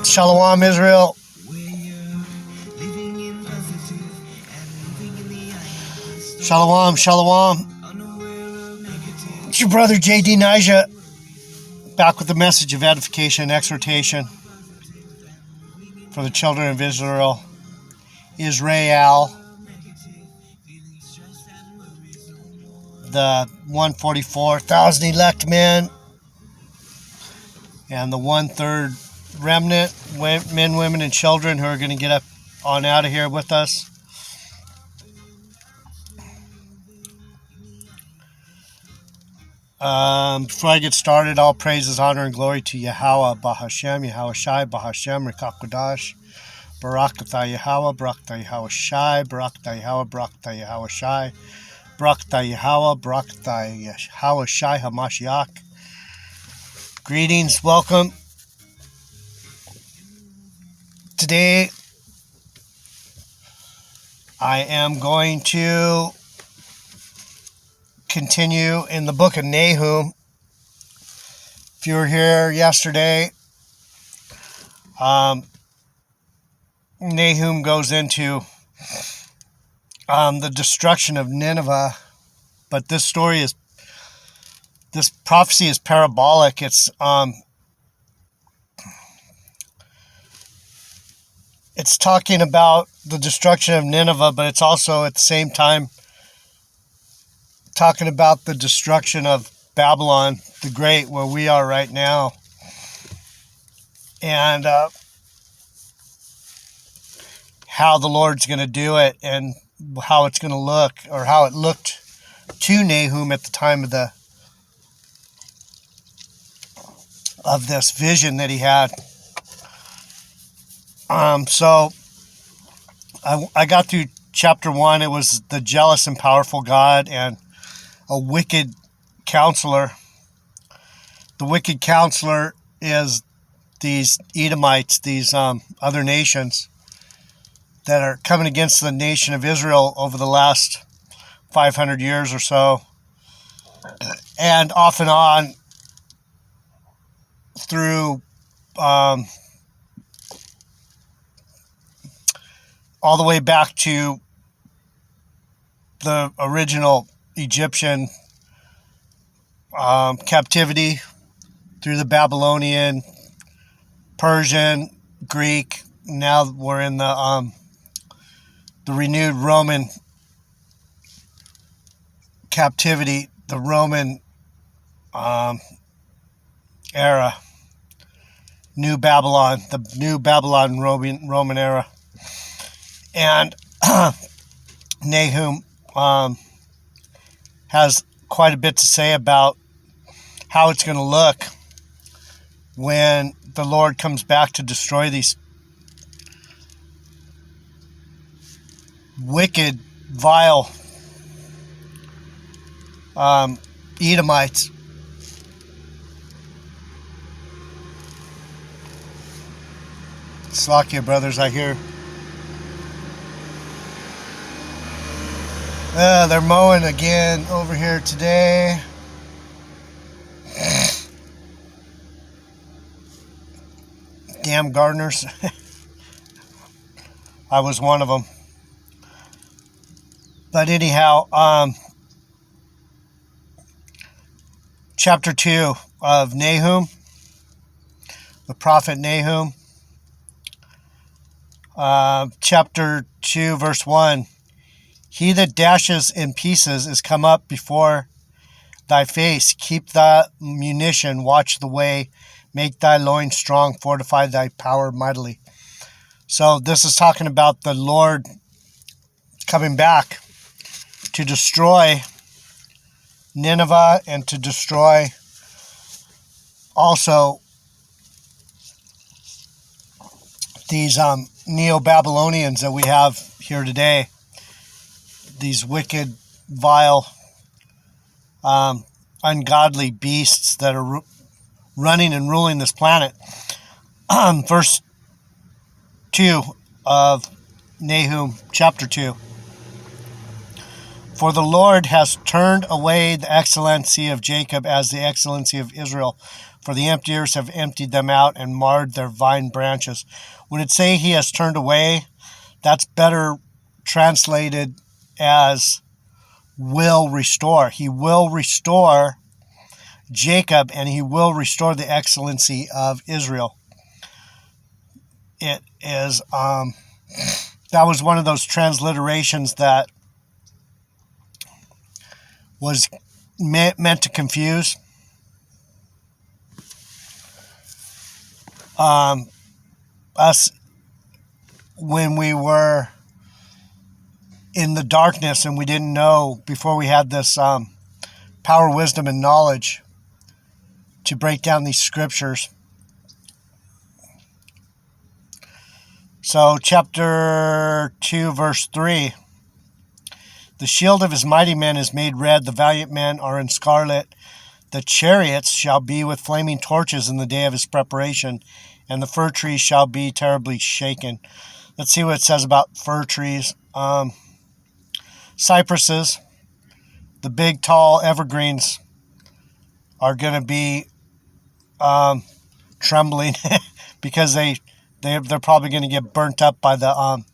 Shalom, Israel. Shalom, shalom. It's your brother J.D. Nija, back with the message of edification and exhortation for the children of Israel. The 144,000 elect men, and the 1/3 remnant, men, women, and children who are going to get up on out of here with us. Before I get started, all praises, honor, and glory to Yahweh, Bahashem, Yahweh Shai, Bahashem, Rikakodash, Barakatah Yahweh, Barakatah Yahweh Shai, Barakatah Yahweh, Barakatah Yahweh Shai, Barakatah Yahweh, Barakatah Yahweh Shai HaMashiach. Greetings, welcome. Today, I am going to continue in the book of Nahum. If you were here yesterday, Nahum goes into the destruction of Nineveh, but this prophecy is parabolic. It's talking about the destruction of Nineveh, but it's also at the same time talking about the destruction of Babylon the Great, where we are right now. And how the Lord's going to do it, and how it's going to look, or how it looked to Nahum at the time of this vision that he had. So I got through chapter 1. It was the jealous and powerful God and a wicked counselor. The wicked counselor is these Edomites, these other nations that are coming against the nation of Israel over the last 500 years or so, and off and on through all the way back to the original Egyptian captivity, through the Babylonian, Persian, Greek. Now we're in the renewed Roman captivity, the Roman era, New Babylon, the New Babylon Roman era. And Nahum has quite a bit to say about how it's going to look when the Lord comes back to destroy these wicked, vile Edomites. Slakia, brothers, I hear. They're mowing again over here today. Damn gardeners. I was one of them. But anyhow, chapter 2 of Nahum, the prophet Nahum, chapter 2, verse 1. He that dashes in pieces is come up before thy face. Keep thy munition, watch the way, make thy loins strong, fortify thy power mightily. So this is talking about the Lord coming back to destroy Nineveh and to destroy also these Neo-Babylonians that we have here today. These wicked, vile, ungodly beasts that are running and ruling this planet. Verse 2 of Nahum, chapter 2. For the Lord has turned away the excellency of Jacob as the excellency of Israel, for the emptiers have emptied them out and marred their vine branches. When it say he has turned away, that's better translated as will restore. He will restore Jacob, and he will restore the excellency of Israel. It is that was one of those transliterations that was meant to confuse. Us when we were in the darkness and we didn't know before we had this power, wisdom, and knowledge to break down these scriptures. So chapter 2, verse 3. The shield of his mighty men is made red. The valiant men are in scarlet. The chariots shall be with flaming torches in the day of his preparation, and the fir trees shall be terribly shaken. Let's see what it says about fir trees. Cypresses, the big, tall evergreens, are going to be trembling because they're probably going to get burnt up by the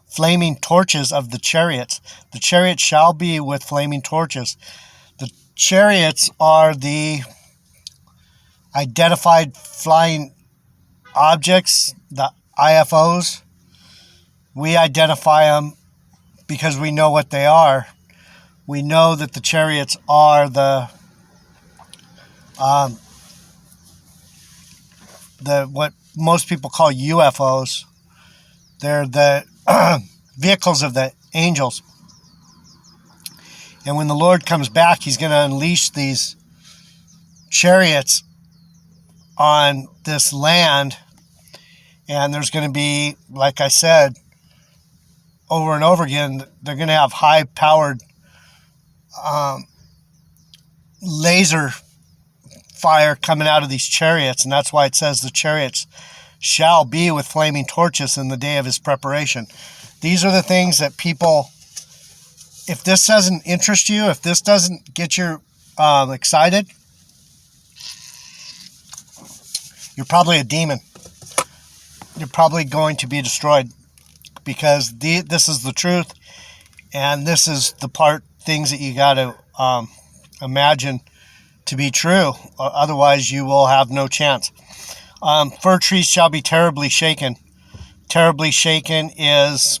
flaming torches of the chariots. The chariots shall be with flaming torches. The chariots are the identified flying objects, the IFOs. We identify them because we know what they are. We know that the chariots are the what most people call UFOs. They're the vehicles of the angels. And when the Lord comes back, he's going to unleash these chariots on this land. And there's going to be, like I said, over and over again, they're going to have high-powered laser fire coming out of these chariots. And that's why it says the chariots shall be with flaming torches in the day of his preparation. These are the things that people, if this doesn't interest you, if this doesn't get you excited, you're probably a demon. You're probably going to be destroyed, because this is the truth, and this is the things that you got to imagine to be true. Otherwise, you will have no chance. Fir trees shall be terribly shaken. Terribly shaken is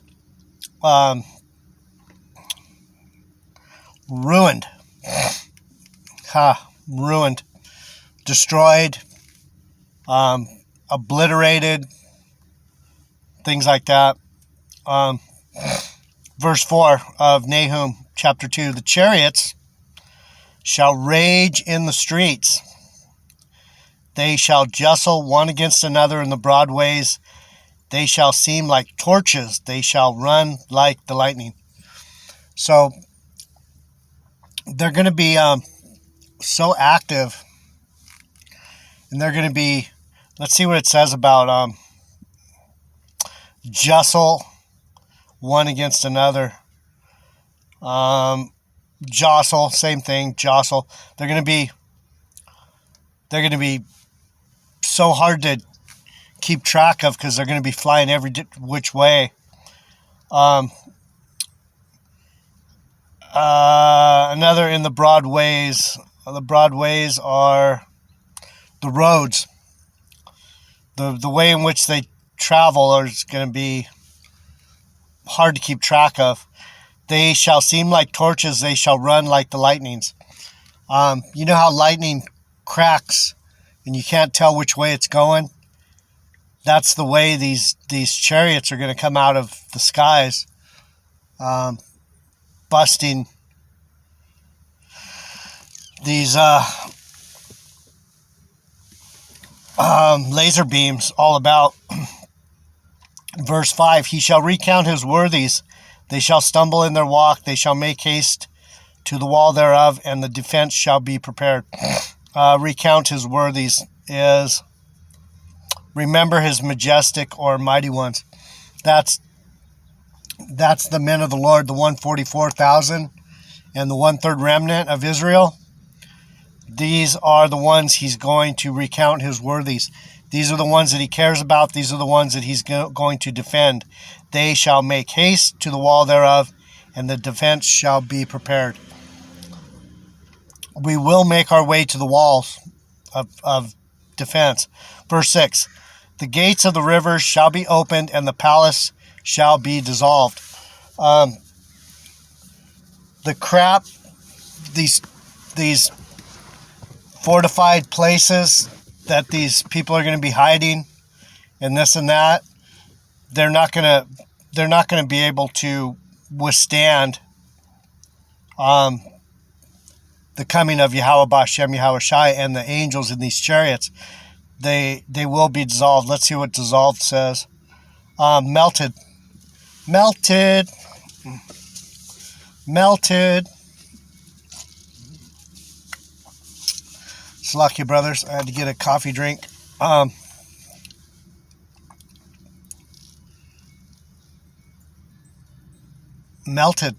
ruined. Ruined. Destroyed. Obliterated. Things like that. Verse 4 of Nahum chapter 2. The chariots shall rage in the streets. They shall jostle one against another in the broad ways. They shall seem like torches. They shall run like the lightning. So they're going to be so active. And they're going to be, let's see what it says about jostle one against another. Jostle, same thing, jostle. They're going to be so hard to keep track of because they're going to be flying every which way. Another in the broad ways. The broad ways are the roads. The way in which they travel is going to be hard to keep track of. They shall seem like torches. They shall run like the lightnings. You know how lightning cracks and you can't tell which way it's going? That's the way these chariots are going to come out of the skies, busting these laser beams all about. Verse 5, he shall recount his worthies. They shall stumble in their walk. They shall make haste to the wall thereof, and the defense shall be prepared. Recount his worthies is remember his majestic or mighty ones. That's the men of the Lord, the 144,000. and the 1/3 remnant of Israel, these are the ones he's going to recount his worthies. These are the ones that he cares about. These are the ones that he's going to defend. They shall make haste to the wall thereof, and the defense shall be prepared. We will make our way to the walls of defense. Verse 6, the gates of the rivers shall be opened, and the palace shall be dissolved. The crap, these fortified places that these people are going to be hiding, and this and that, they're not going to be able to withstand the coming of Yahweh B'Shem Yahweh Shai and the angels in these chariots. They will be dissolved. Let's see what dissolved says. Melted. Slack you, brothers. I had to get a coffee drink. Melted.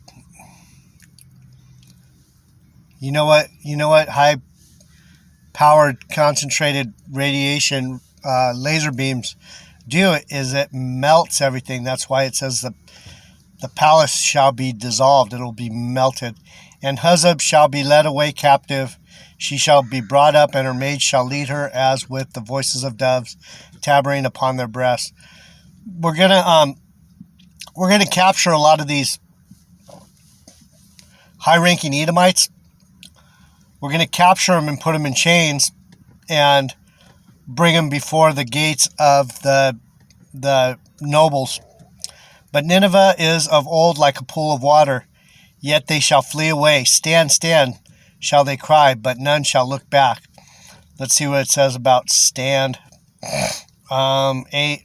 You know what? High-powered, concentrated radiation laser beams do is it melts everything. That's why it says the palace shall be dissolved. It'll be melted. And Huzzab shall be led away captive. She shall be brought up, and her maids shall lead her, as with the voices of doves, tabering upon their breasts. We're gonna capture a lot of these high-ranking Edomites. We're gonna capture them and put them in chains, and bring them before the gates of the nobles. But Nineveh is of old like a pool of water, yet they shall flee away. Stand, stand, shall they cry, but none shall look back. Let's see what it says about stand. 8.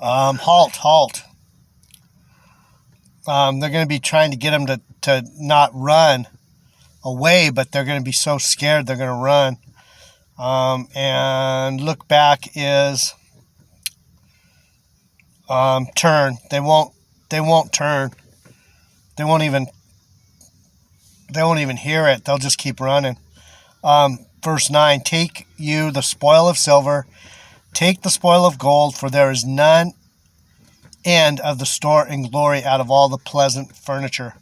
Halt. They're going to be trying to get them to not run away, but they're going to be so scared they're going to run. And look back is turn. They won't turn. They won't even hear it. They'll just keep running. Verse 9, take you the spoil of silver, take the spoil of gold, for there is none end of the store and glory out of all the pleasant furniture.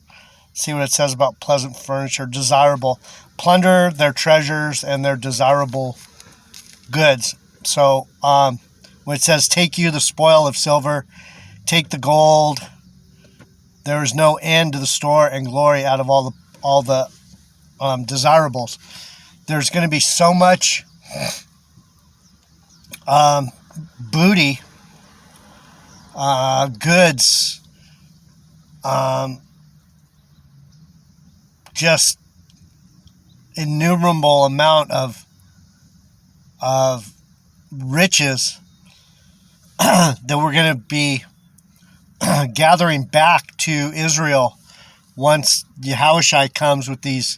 See what it says about pleasant furniture. Desirable. Plunder their treasures and their desirable goods. So when it says take you the spoil of silver, take the gold, there is no end to the store and glory out of all the desirables. There's going to be so much booty, goods, just innumerable amount of riches that we're going to be gathering back to Israel once Yahushua comes with these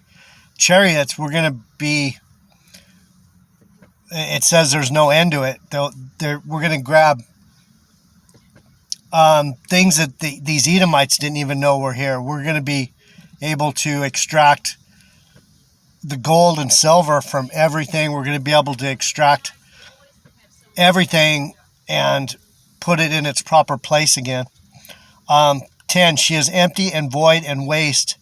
chariots. We're going to be, it says there's no end to it. We're going to grab things that these Edomites didn't even know were here. We're going to be able to extract the gold and silver from everything. We're going to be able to extract everything and put it in its proper place again. 10, she is empty and void and waste,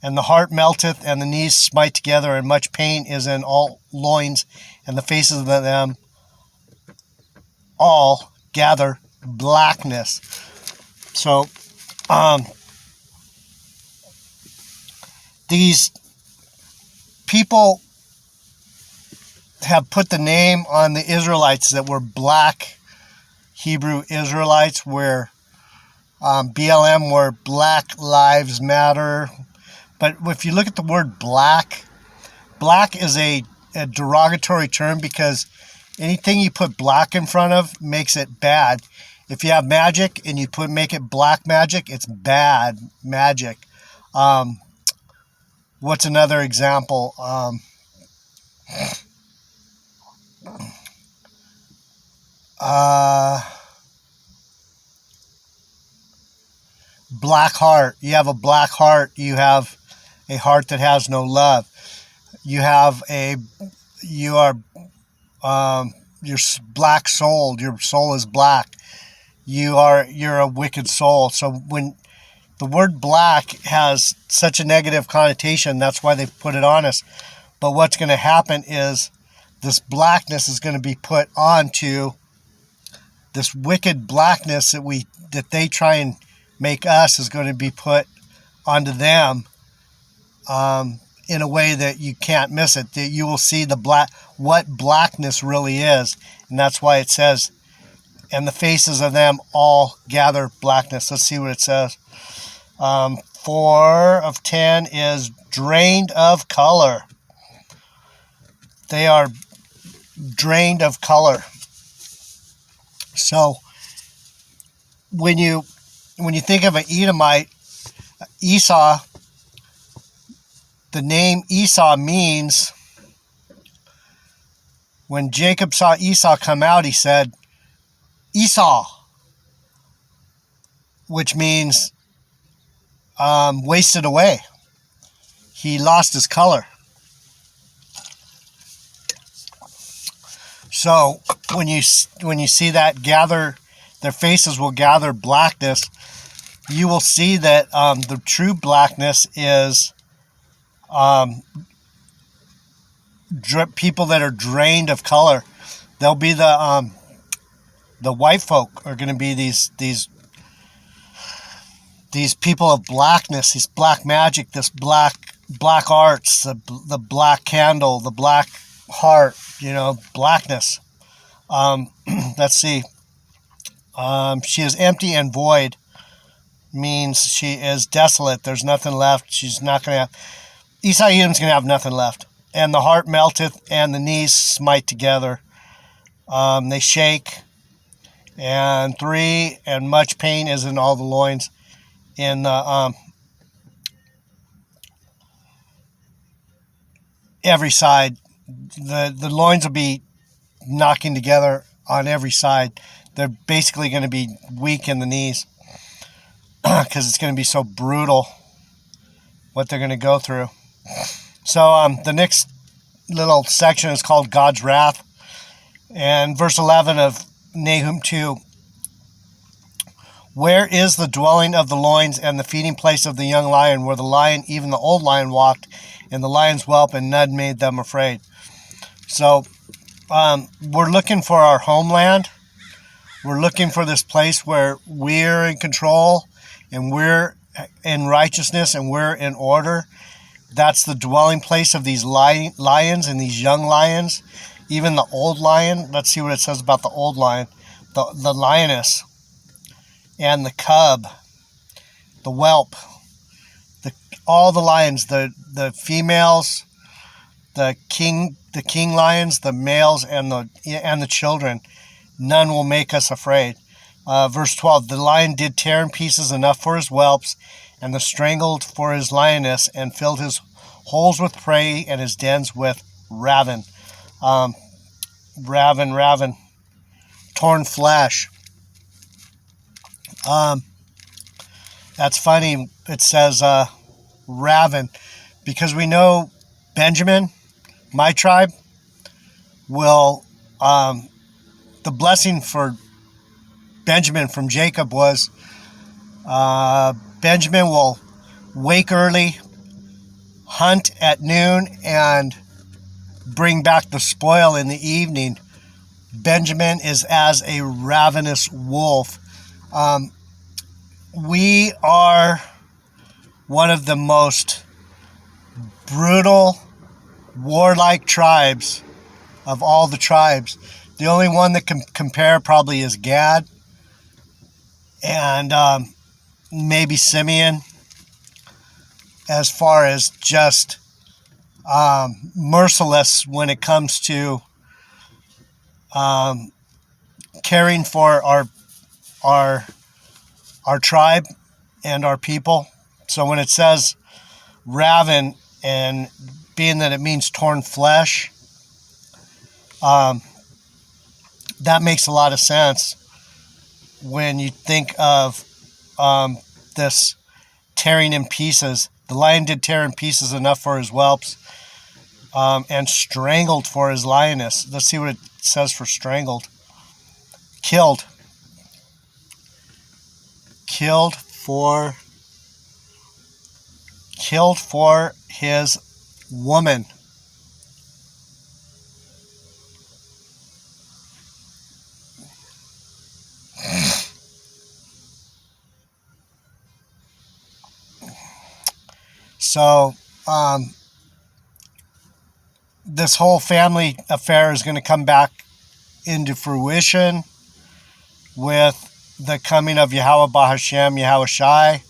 and the heart melteth, and the knees smite together, and much pain is in all loins, and the faces of them all gather blackness. So, these people have put the name on the Israelites that were black Hebrew Israelites, where BLM were Black Lives Matter. But if you look at the word black is a derogatory term, because anything you put black in front of makes it bad. If you have magic and you make it black magic, it's bad magic. What's another example? black heart. You have a black heart. You have a heart that has no love. You are you're black souled. Your soul is black. You're a wicked soul. So when the word black has such a negative connotation, that's why they put it on us. But what's going to happen is this blackness is going to be put onto this wicked blackness that they try and make us is going to be put onto them in a way that you can't miss it. That you will see what blackness really is, and that's why it says, "And the faces of them all gather blackness." Let's see what it says. 4 of 10 is drained of color. They are drained of color. So when you think of an Edomite, Esau, the name Esau means, when Jacob saw Esau come out, he said, Esau, which means wasted away. He lost his color. So when you see that their faces will gather blackness, you will see that the true blackness is people that are drained of color. They'll be the white folk are going to be these people of blackness, this black magic, this black arts, the black candle, the black heart, blackness. Let's see. She is empty and void, means she is desolate. There's nothing left. She's not going to have. Esau Edom's going to have nothing left. And the heart melteth, and the knees smite together. They shake. And 3, and much pain is in all the loins. In the every side, the loins will be knocking together on every side. They're basically going to be weak in the knees because it's going to be so brutal what they're going to go through. So the next little section is called God's wrath, and verse 11 of Nahum 2. Where is the dwelling of the loins and the feeding place of the young lion, where the lion, even the old lion, walked, and the lion's whelp, and none made them afraid? So we're looking for our homeland. We're looking for this place where we're in control, and we're in righteousness, and we're in order. That's the dwelling place of these lions and these young lions, even the old lion. Let's see what it says about the old lion, the lioness, and the cub, the whelp, all the lions, the females, the king lions, the males, and the children. None will make us afraid. Verse 12, the lion did tear in pieces enough for his whelps, and the strangled for his lioness, and filled his holes with prey, and his dens with raven. Raven, torn flesh. That's funny. It says raven, because we know Benjamin, my tribe, will. The blessing for Benjamin from Jacob was Benjamin will wake early, hunt at noon, and bring back the spoil in the evening. Benjamin is as a ravenous wolf. We are one of the most brutal, warlike tribes of all the tribes. The only one that can compare probably is Gad, and maybe Simeon, as far as just merciless when it comes to caring for our tribe and our people. So when it says raven, and being that it means torn flesh, that makes a lot of sense when you think of this tearing in pieces. The lion did tear in pieces enough for his whelps, and strangled for his lioness. Let's see what it says for strangled. Killed. Killed for his woman. So, this whole family affair is going to come back into fruition with the coming of Yahweh Bahashem, Yahweh Shai.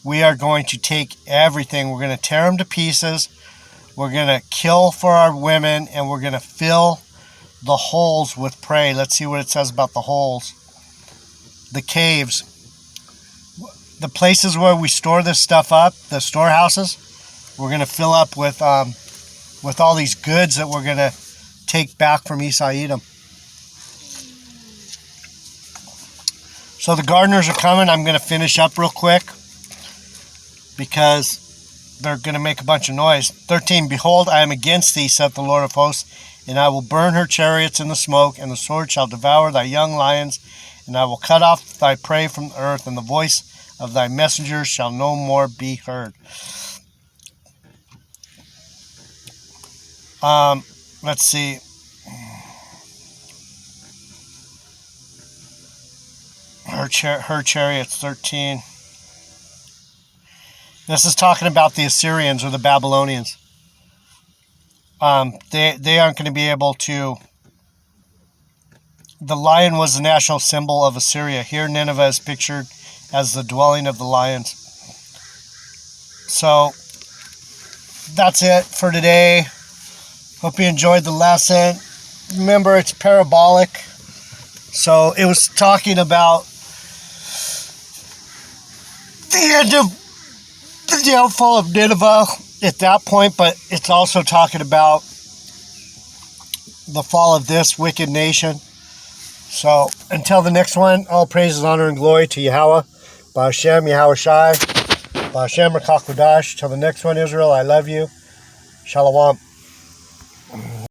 We are going to take everything. We're going to tear them to pieces. We're going to kill for our women, and we're going to fill the holes with prey. Let's see what it says about the holes. The caves. The places where we store this stuff up, the storehouses, we're going to fill up with all these goods that we're going to take back from Esau Edom. So the gardeners are coming. I'm going to finish up real quick because they're going to make a bunch of noise. 13, behold, I am against thee, saith the Lord of hosts, and I will burn her chariots in the smoke, and the sword shall devour thy young lions, and I will cut off thy prey from the earth, and the voice of thy messengers shall no more be heard. Let's see. Her chariots, 13. This is talking about the Assyrians or the Babylonians. They aren't going to be able to. The lion was the national symbol of Assyria. Here Nineveh is pictured as the dwelling of the lions. So that's it for today. Hope you enjoyed the lesson. Remember, it's parabolic. So it was talking about the end of the downfall of Nineveh at that point, but it's also talking about the fall of this wicked nation. So until the next one, all praises, honor, and glory to Yahweh, Ba'ashem, Yahweh Shai, Ba'ashem, Rakakodash. Till the next one, Israel, I love you. Shalom.